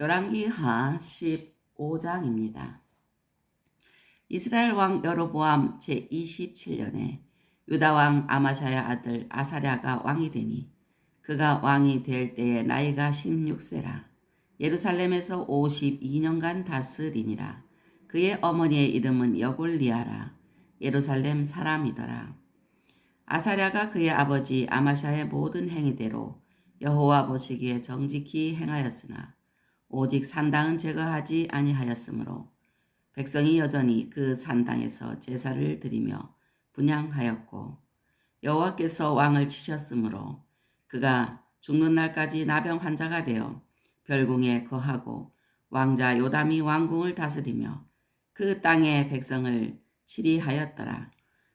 열왕기하 15장입니다. 이스라엘 왕 여로보암 제27년에 유다 왕 아마샤야 아들 아사랴가 왕이 되니 그가 왕이 될 때에 나이가 16세라. 예루살렘에서 52년간 다스리니라. 그의 어머니의 이름은 여골리아라. 예루살렘 사람이더라. 아사랴가 그의 아버지 아마샤의 모든 행위대로 여호와 보시기에 정직히 행하였으나 오직 산당은 제거하지 아니하였으므로 백성이 여전히 그 산당에서 제사를 드리며 분향하였고 여호와께서 왕을 치셨으므로 그가 죽는 날까지 나병 환자가 되어 별궁에 거하고 왕자 요담이 왕궁을 다스리며 그 땅의 백성을 치리하였더라.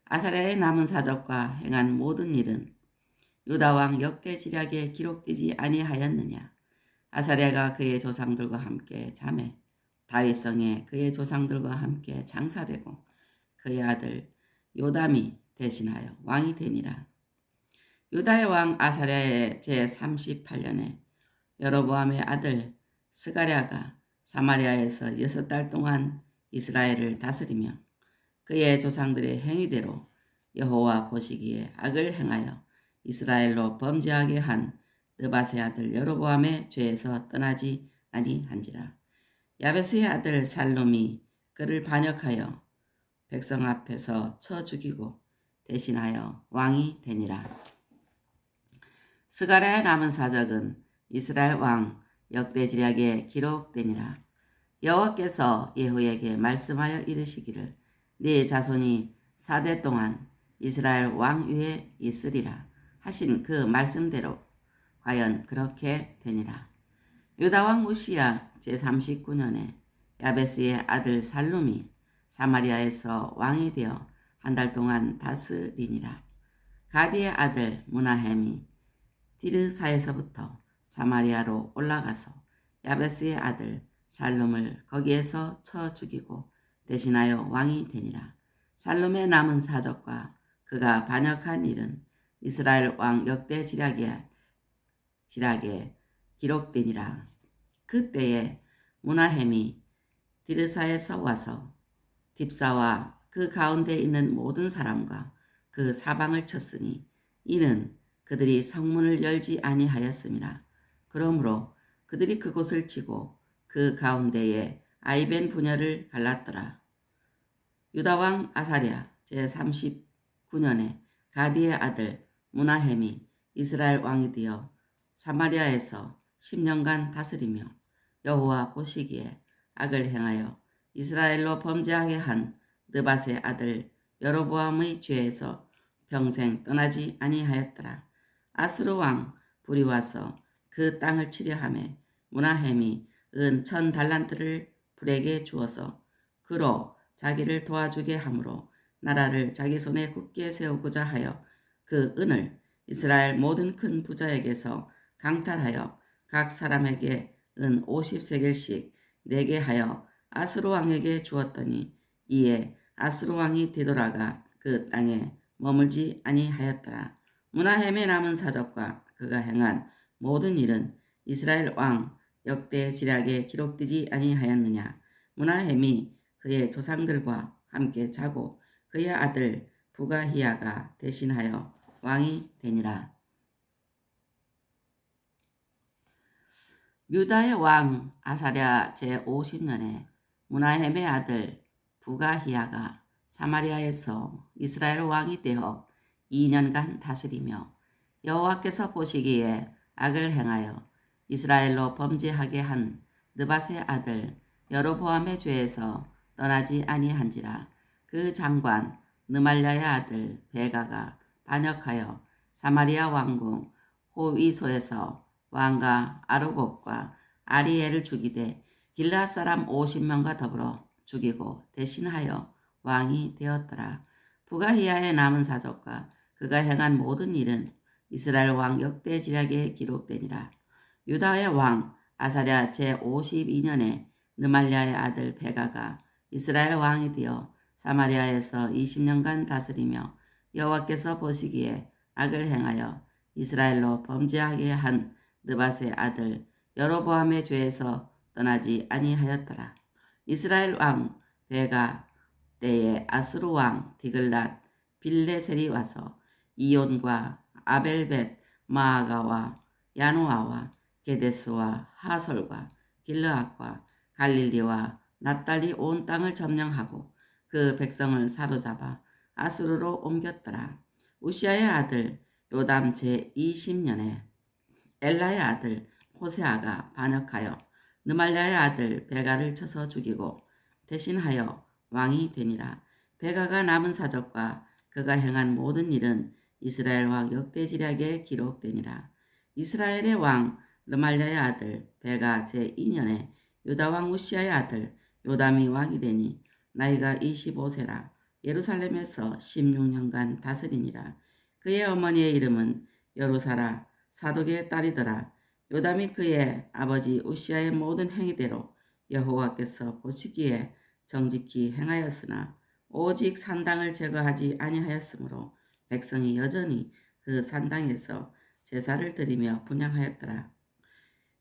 아사랴의 남은 사적과 행한 모든 일은 유다 왕 역대지략에 기록되지 아니하였느냐. 아사랴가 그의 조상들과 함께 자매 다윗성에 그의 조상들과 함께 장사되고 그의 아들 요담이 대신하여 왕이 되니라. 유다의 왕 아사랴의 제38년에 여로보암의 아들 스가랴가 사마리아에서 6달 동안 이스라엘을 다스리며 그의 조상들의 행위대로 여호와 보시기에 악을 행하여 이스라엘로 범죄하게 한 느밧의 아들 여로보암의 죄에서 떠나지 아니한지라. 야베스의 아들 살룸이 그를 반역하여 백성 앞에서 쳐 죽이고 대신하여 왕이 되니라. 스가랴의 남은 사적은 이스라엘 왕 역대지략에 기록되니라. 여호와께서 예후에게 말씀하여 이르시기를 네 자손이 4대 동안 이스라엘 왕 위에 있으리라 하신 그 말씀대로 과연 그렇게 되니라. 유다 왕 우시야 제39년에 야베스의 아들 살룸이 사마리아에서 왕이 되어 한 달 동안 다스리니라. 가디의 아들 무나헴이 디르사에서부터 사마리아로 올라가서 야베스의 아들 살룸을 거기에서 쳐 죽이고 대신하여 왕이 되니라. 살룸의 남은 사적과 그가 반역한 일은 이스라엘 왕 역대지략에 기록되니라. 그때에 무나헴이 디르사에서 와서 딥사와 그 가운데 있는 모든 사람과 그 사방을 쳤으니 이는 그들이 성문을 열지 아니하였음이라. 그러므로 그들이 그곳을 치고 그 가운데에 아이벤 분야를 갈랐더라. 유다왕 아사랴 제39년에 가디의 아들 무나헴이 이스라엘 왕이 되어 사마리아에서 10년간 다스리며 여호와 보시기에 악을 행하여 이스라엘로 범죄하게 한 느밧의 아들 여로보암의 죄에서 평생 떠나지 아니하였더라. 아수르 왕 불이 와서 그 땅을 치려하매 무나헴이 은 1000달란트를 불에게 주어서 그로 자기를 도와주게 하므로 나라를 자기 손에 굳게 세우고자 하여 그 은을 이스라엘 모든 큰 부자에게서 강탈하여 각 사람에게 은 50세겔씩 내게 하여 아수르 왕에게 주었더니 이에 아수르 왕이 되돌아가 그 땅에 머물지 아니하였더라. 무나헴의 남은 사적과 그가 행한 모든 일은 이스라엘 왕 역대지략에 기록되지 아니하였느냐. 무나헴이 그의 조상들과 함께 자고 그의 아들 부가히야가 대신하여 왕이 되니라. 유다의 왕 아사랴 제50년에 무나헴의 아들 부가히야가 사마리아에서 이스라엘 왕이 되어 2년간 다스리며 여호와께서 보시기에 악을 행하여 이스라엘로 범죄하게 한 느밧의 아들 여로보암의 죄에서 떠나지 아니한지라. 그 장관 느말랴의 아들 베가가 반역하여 사마리아 왕궁 호위소에서 왕과 아르곱과 아리엘을 죽이되 길르앗 사람 50명과 더불어 죽이고 대신하여 왕이 되었더라. 부가히야의 남은 사적과 그가 행한 모든 일은 이스라엘 왕 역대지략에 기록되니라. 유다의 왕 아사랴 제52년에 느말랴의 아들 베가가 이스라엘 왕이 되어 사마리아에서 20년간 다스리며 여호와께서 보시기에 악을 행하여 이스라엘로 범죄하게 한 느밧의 아들 여로보암의 죄에서 떠나지 아니하였더라. 이스라엘 왕 베가 때에 아수르 왕 디글랏 빌레셀이 와서 이온과 아벨벳 마아가와 야노아와 게데스와 하솔과 길르앗과 갈릴리와 납달리 온 땅을 점령하고 그 백성을 사로잡아 아수르로 옮겼더라. 우시아의 아들 요담 제20년에 엘라의 아들 호세아가 반역하여 느말랴의 아들 베가를 쳐서 죽이고 대신하여 왕이 되니라. 베가가 남은 사적과 그가 행한 모든 일은 이스라엘 왕 역대지략에 기록되니라. 이스라엘의 왕 느말랴의 아들 베가 제2년에 유다 왕 우시아의 아들 요담이 왕이 되니 나이가 25세라. 예루살렘에서 16년간 다스리니라. 그의 어머니의 이름은 여루사라 사독의 딸이더라. 요담이 그의 아버지 우시아의 모든 행위대로 여호와께서 보시기에 정직히 행하였으나 오직 산당을 제거하지 아니하였으므로 백성이 여전히 그 산당에서 제사를 드리며 분향하였더라.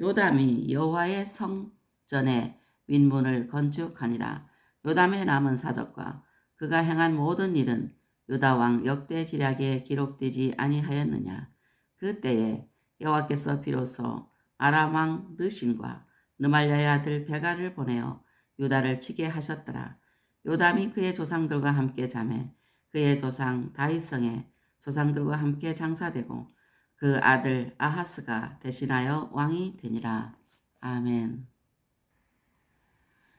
요담이 여호와의 성전의 윗문을 건축하니라. 요담의 남은 사적과 그가 행한 모든 일은 유다 왕 역대지략에 기록되지 아니하였느냐. 그때에 여호와께서 비로소 아람 왕 르신과 느말랴의 아들 베가를 보내어 유다를 치게 하셨더라. 요담이 그의 조상들과 함께 잠에 그의 조상 다윗성의 조상들과 함께 장사되고 그 아들 아하스가 대신하여 왕이 되니라. 아멘.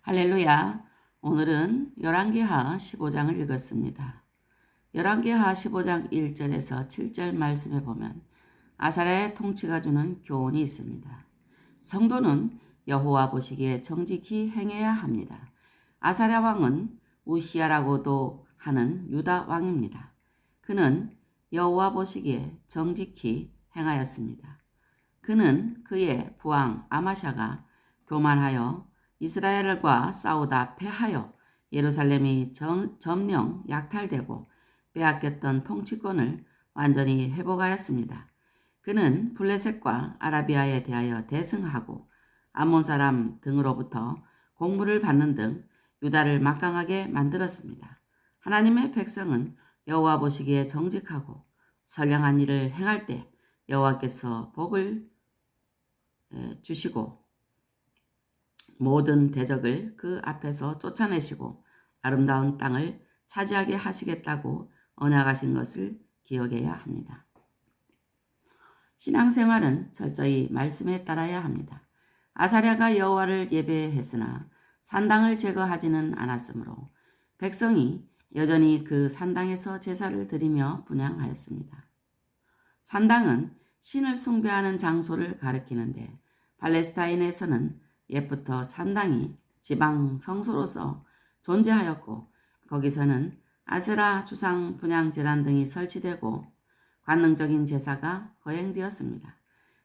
할렐루야. 오늘은 열왕기하 15장을 읽었습니다. 열왕기하 15장 1절에서 7절 말씀에 보면 아사랴의 통치가 주는 교훈이 있습니다. 성도는 여호와 보시기에 정직히 행해야 합니다. 아사랴 왕은 우시아라고도 하는 유다 왕입니다. 그는 여호와 보시기에 정직히 행하였습니다. 그는 그의 부왕 아마샤가 교만하여 이스라엘과 싸우다 패하여 예루살렘이 점령 약탈되고 빼앗겼던 통치권을 완전히 회복하였습니다. 그는 블레셋과 아라비아에 대하여 대승하고 암몬 사람 등으로부터 공물을 받는 등 유다를 막강하게 만들었습니다. 하나님의 백성은 여호와 보시기에 정직하고 선량한 일을 행할 때 여호와께서 복을 주시고 모든 대적을 그 앞에서 쫓아내시고 아름다운 땅을 차지하게 하시겠다고 언약하신 것을 기억해야 합니다. 신앙생활은 철저히 말씀에 따라야 합니다. 아사랴가 여호와를 예배했으나 산당을 제거하지는 않았으므로 백성이 여전히 그 산당에서 제사를 드리며 분향하였습니다. 산당은 신을 숭배하는 장소를 가리키는데 팔레스타인에서는 옛부터 산당이 지방 성소로서 존재하였고 거기서는 아세라 주상 분향 제단 등이 설치되고 관능적인 제사가 거행되었습니다.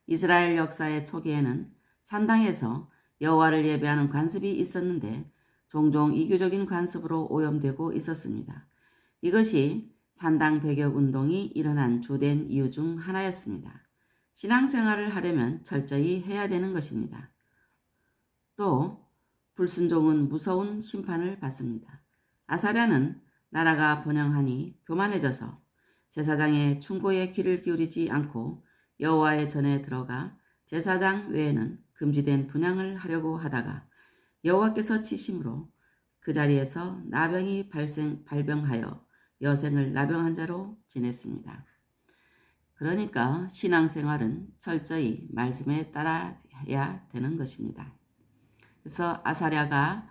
이스라엘 역사의 초기에는 산당에서 여호와를 예배하는 관습이 있었는데 종종 이교적인 관습으로 오염되고 있었습니다. 이것이 산당 배격 운동이 일어난 주된 이유 중 하나였습니다. 신앙생활을 하려면 철저히 해야 되는 것입니다. 또 불순종은 무서운 심판을 받습니다. 아사랴는 나라가 번영하니 교만해져서 제사장의 충고에 귀를 기울이지 않고 여호와의 전에 들어가 제사장 외에는 금지된 분향을 하려고 하다가 여호와께서 치심으로 그 자리에서 나병이 발병하여 여생을 나병한 자로 지냈습니다. 그러니까 신앙생활은 철저히 말씀에 따라야 되는 것입니다. 그래서 아사랴가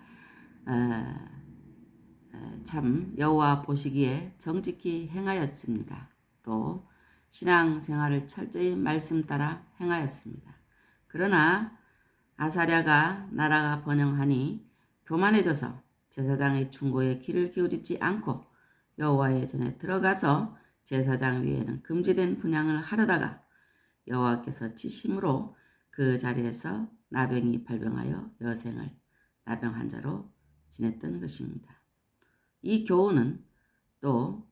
참 여호와 보시기에 정직히 행하였습니다. 또 신앙생활을 철저히 말씀 따라 행하였습니다. 그러나 아사랴가 나라가 번영하니 교만해져서 제사장의 충고에 귀를 기울이지 않고 여호와의 전에 들어가서 제사장 위에는 금지된 분향을 하려다가 여호와께서 치심으로 그 자리에서 나병이 발병하여 여생을 나병한 자로 지냈던 것입니다. 이 교훈은 또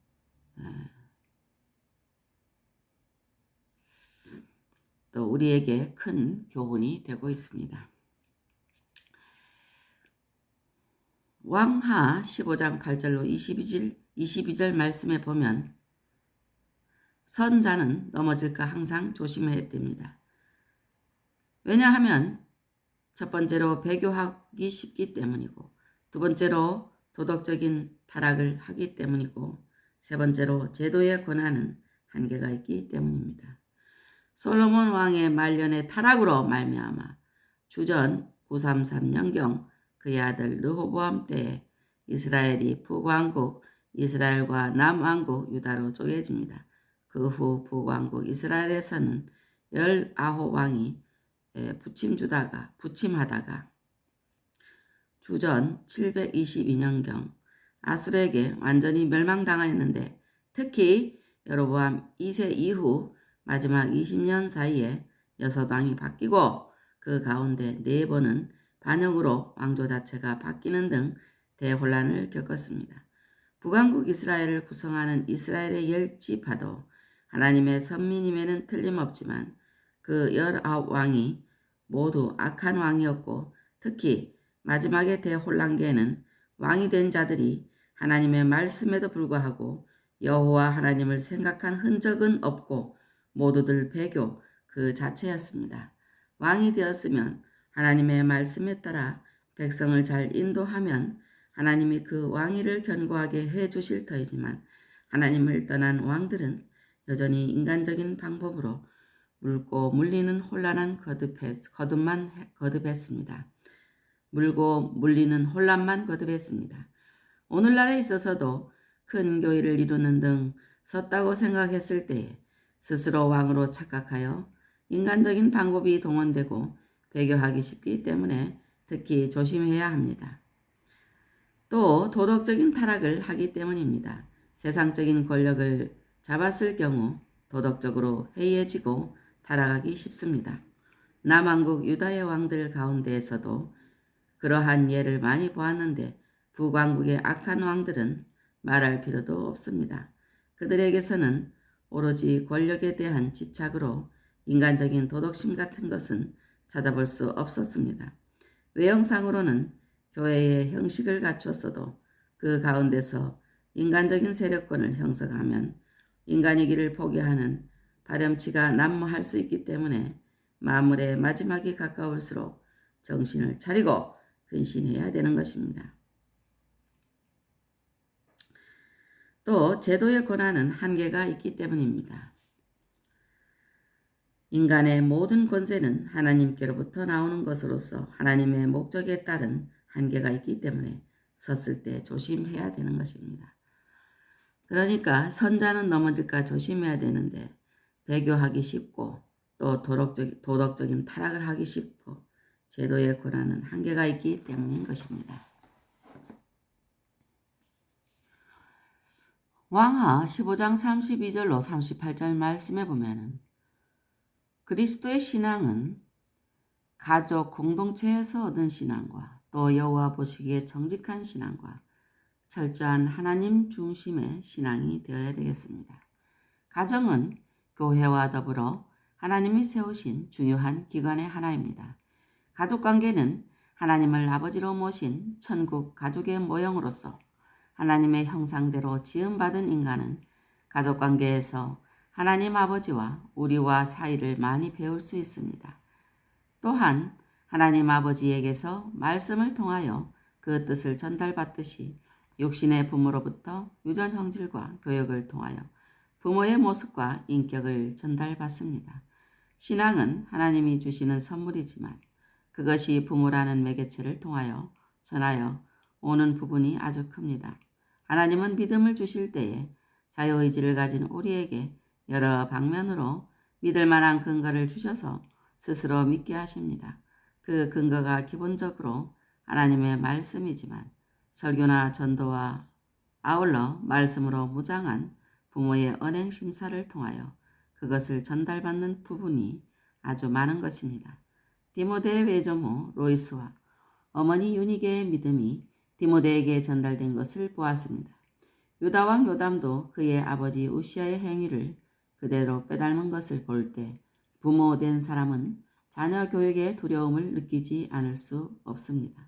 우리에게 큰 교훈이 되고 있습니다. 왕하 15장 8절로 22절 말씀에 보면 선자는 넘어질까 항상 조심해야 됩니다. 왜냐하면 첫 번째로 배교하기 쉽기 때문이고, 두 번째로 도덕적인 타락을 하기 때문이고, 세 번째로 제도의 권한은 한계가 있기 때문입니다. 솔로몬 왕의 말년의 타락으로 말미암아 주전 933년경 그의 아들 르호보암 때에 이스라엘이 북왕국 이스라엘과 남왕국 유다로 쪼개집니다. 그 후 북왕국 이스라엘에서는 19왕이 부침하다가 주전 722년경 아수르에게 완전히 멸망당하였는데, 특히 여로보암 2세 이후 마지막 20년 사이에 6왕이 바뀌고 그 가운데 4번은 반역으로 왕조 자체가 바뀌는 등 대혼란을 겪었습니다. 북왕국 이스라엘을 구성하는 이스라엘의 10지파도 하나님의 선민임에는 틀림없지만 그 19왕이 모두 악한 왕이었고, 특히 마지막의 대혼란기에는 왕이 된 자들이 하나님의 말씀에도 불구하고 여호와 하나님을 생각한 흔적은 없고 모두들 배교 그 자체였습니다. 왕이 되었으면 하나님의 말씀에 따라 백성을 잘 인도하면 하나님이 그 왕위를 견고하게 해주실 터이지만, 하나님을 떠난 왕들은 여전히 인간적인 방법으로 물고 물리는 혼란만 거듭했습니다. 물고 물리는 혼란만 거듭했습니다. 오늘날에 있어서도 큰 교회를 이루는 등 섰다고 생각했을 때에 스스로 왕으로 착각하여 인간적인 방법이 동원되고 배교하기 쉽기 때문에 특히 조심해야 합니다. 또 도덕적인 타락을 하기 때문입니다. 세상적인 권력을 잡았을 경우 도덕적으로 해이해지고 타락하기 쉽습니다. 남왕국 유다의 왕들 가운데에서도 그러한 예를 많이 보았는데, 북왕국의 악한 왕들은 말할 필요도 없습니다. 그들에게서는 오로지 권력에 대한 집착으로 인간적인 도덕심 같은 것은 찾아볼 수 없었습니다. 외형상으로는 교회의 형식을 갖추었어도 그 가운데서 인간적인 세력권을 형성하면 인간이기를 포기하는 발염치가 난무할 수 있기 때문에 만물의 마지막이 가까울수록 정신을 차리고 근신해야 되는 것입니다. 또 제도의 권한은 한계가 있기 때문입니다. 인간의 모든 권세는 하나님께로부터 나오는 것으로서 하나님의 목적에 따른 한계가 있기 때문에 섰을 때 조심해야 되는 것입니다. 그러니까 선자는 넘어질까 조심해야 되는데, 배교하기 쉽고 또 도덕적인 타락을 하기 쉽고 제도의 권한은 한계가 있기 때문인 것입니다. 왕하 15장 32절로 38절 말씀에 보면은 그리스도의 신앙은 가족 공동체에서 얻은 신앙과 또 여호와 보시기에 정직한 신앙과 철저한 하나님 중심의 신앙이 되어야 되겠습니다. 가정은 교회와 더불어 하나님이 세우신 중요한 기관의 하나입니다. 가족관계는 하나님을 아버지로 모신 천국 가족의 모형으로서 하나님의 형상대로 지음받은 인간은 가족관계에서 하나님 아버지와 우리와 사이를 많이 배울 수 있습니다. 또한 하나님 아버지에게서 말씀을 통하여 그 뜻을 전달받듯이 육신의 부모로부터 유전 형질과 교육을 통하여 부모의 모습과 인격을 전달받습니다. 신앙은 하나님이 주시는 선물이지만 그것이 부모라는 매개체를 통하여 전하여 오는 부분이 아주 큽니다. 하나님은 믿음을 주실 때에 자유의지를 가진 우리에게 여러 방면으로 믿을 만한 근거를 주셔서 스스로 믿게 하십니다. 그 근거가 기본적으로 하나님의 말씀이지만 설교나 전도와 아울러 말씀으로 무장한 부모의 언행 심사를 통하여 그것을 전달받는 부분이 아주 많은 것입니다. 디모데의 외조모 로이스와 어머니 유니게의 믿음이 디모데에게 전달된 것을 보았습니다. 유다왕 요담도 그의 아버지 우시아의 행위를 그대로 빼닮은 것을 볼 때 부모된 사람은 자녀 교육에 두려움을 느끼지 않을 수 없습니다.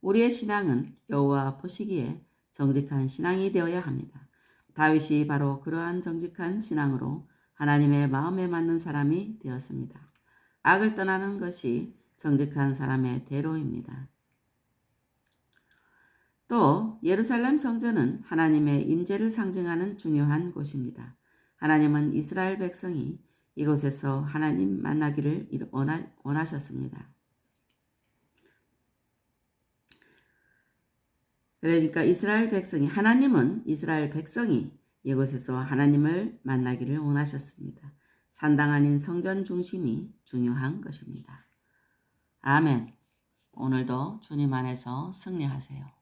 우리의 신앙은 여호와 보시기에 정직한 신앙이 되어야 합니다. 다윗이 바로 그러한 정직한 신앙으로 하나님의 마음에 맞는 사람이 되었습니다. 악을 떠나는 것이 정직한 사람의 대로입니다. 또 예루살렘 성전은 하나님의 임재를 상징하는 중요한 곳입니다. 하나님은 이스라엘 백성이 이곳에서 하나님 만나기를 원하셨습니다. 그러니까 하나님은 이스라엘 백성이 이곳에서 하나님을 만나기를 원하셨습니다. 산당 아닌 성전 중심이 중요한 것입니다. 아멘. 오늘도 주님 안에서 승리하세요.